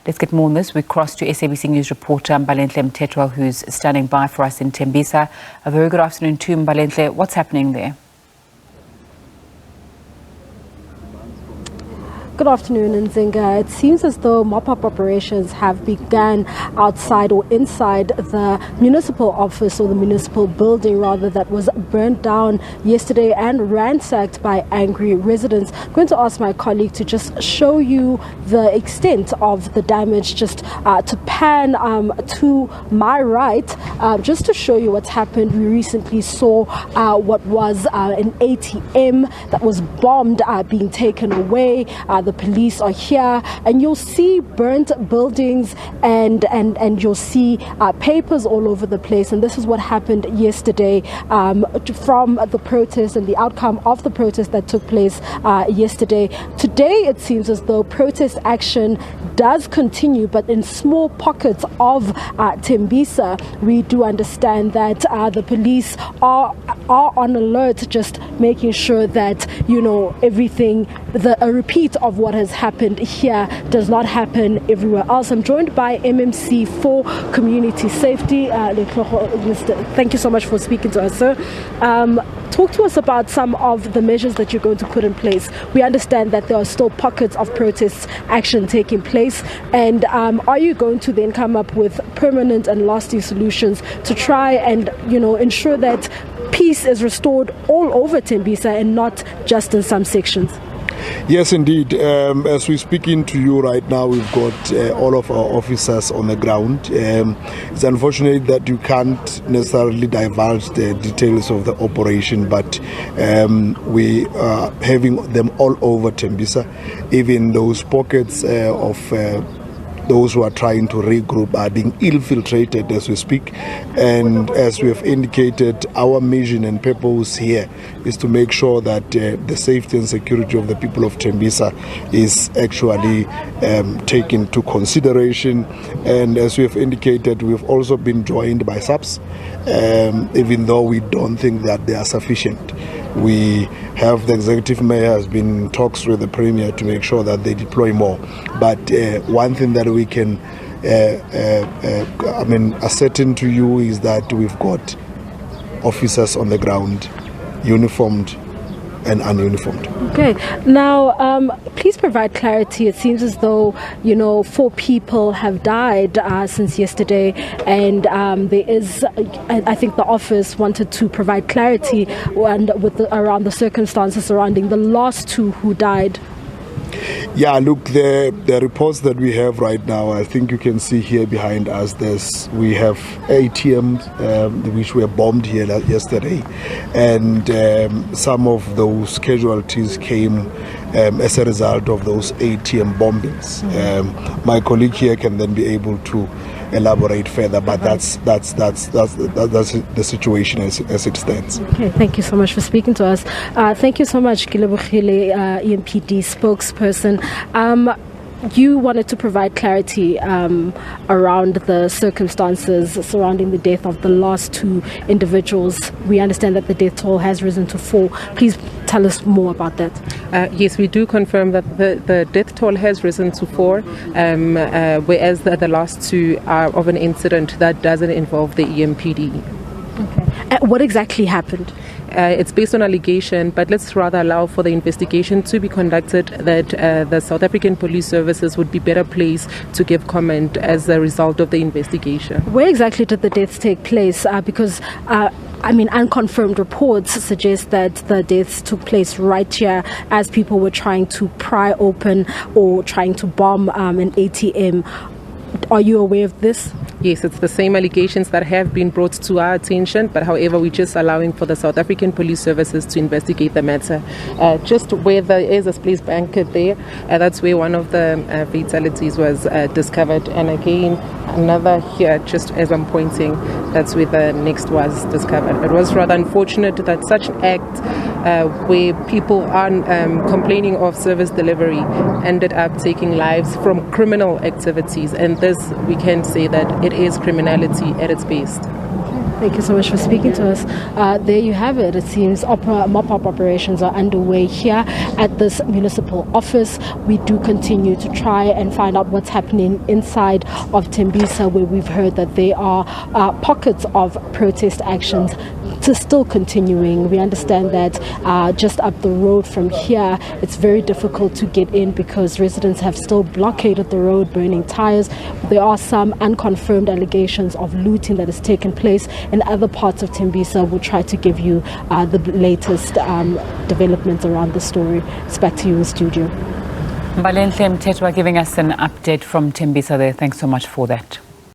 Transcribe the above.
Let's get more on this. We cross to SABC News reporter Mbalenhle Mthethwa, who's standing by for us in Tembisa. A very good afternoon to Mbalenhle. What's happening there? Good afternoon, Nzinga. It seems as though mop-up operations have begun outside or inside the municipal office, or the municipal building rather, that was burnt down yesterday and ransacked by angry residents. I'm going to ask my colleague to just show you the extent of the damage, just to pan to my right, just to show you what's happened. We recently saw what was an ATM that was bombed being taken away. The police are here, and you'll see burnt buildings and you'll see papers all over the place. And this is what happened yesterday from the protest and the outcome of the protest that took place yesterday. Today, it seems as though protest action does continue, but in small pockets of Tembisa. We do understand that the police are on alert, just making sure that, you know, everything, a repeat of what has happened here does not happen everywhere else. I'm joined by MMC for Community Safety. Thank you so much for speaking to us, sir. Talk to us about some of the measures that you're going to put in place. We understand that there are still pockets of protest action taking place, and are you going to then come up with permanent and lasting solutions to try and, you know, ensure that peace is restored all over Tembisa and not just in some sections? Yes, indeed. As we're speaking to you right now, we've got all of our officers on the ground. It's unfortunate that you can't necessarily divulge the details of the operation, but we are having them all over Tembisa. Even those pockets of those who are trying to regroup are being infiltrated as we speak. And as we have indicated, our mission and purpose here is to make sure that the safety and security of the people of Tembisa is actually taken into consideration. And as we have indicated, we've also been joined by SABC, even though we don't think that they are sufficient. We have, the executive mayor has been in talks with the premier to make sure that they deploy more. But one thing that we can ascertain to you is that we've got officers on the ground, uniformed and ununiformed. Okay. Now, please provide clarity. It seems as though, you know, 4 people have died since yesterday, and there is, I think the office wanted to provide clarity around the circumstances surrounding the last 2 who died. Yeah, look, the reports that we have right now, I think you can see here behind us, we have ATMs which were bombed here yesterday, and some of those casualties came as a result of those ATM bombings. My colleague here can then be able to elaborate further, but that's the situation as it stands. Okay, thank you so much for speaking to us. Thank you so much, Gilebokhile, EMPD spokesperson. You wanted to provide clarity around the circumstances surrounding the death of the last 2 individuals. We understand that the death toll has risen to 4. Please tell us more about that. Yes, we do confirm that the death toll has risen to 4, whereas the last 2 are of an incident that doesn't involve the EMPD. Okay. What exactly happened? It's based on allegation, but let's rather allow for the investigation to be conducted, that the South African Police Services would be better placed to give comment as a result of the investigation. Where exactly did the deaths take place? Because unconfirmed reports suggest that the deaths took place right here as people were trying to pry open or trying to bomb an ATM. Are you aware of this? Yes, it's the same allegations that have been brought to our attention, but however, we're just allowing for the South African Police Services to investigate the matter. Just where there is a police banquet there, that's where one of the fatalities was discovered. And again, another here, just as I'm pointing, that's where the next was discovered. It was rather unfortunate that such an act where people are complaining of service delivery ended up taking lives from criminal activities, and this, we can say that it is criminality at its best. Thank you so much for speaking to us. There you have it. It seems mop-up operations are underway here at this municipal office. We do continue to try and find out what's happening inside of Tembisa, where we've heard that there are pockets of protest actions still continuing. We understand that just up the road from here, it's very difficult to get in because residents have still blockaded the road, burning tires. There are some unconfirmed allegations of looting that has taken place in other parts of Tembisa. We'll try to give you the latest developments around the story. It's back to you in studio. Mbalenhle Mthethwa giving us an update from Tembisa there. Thanks so much for that.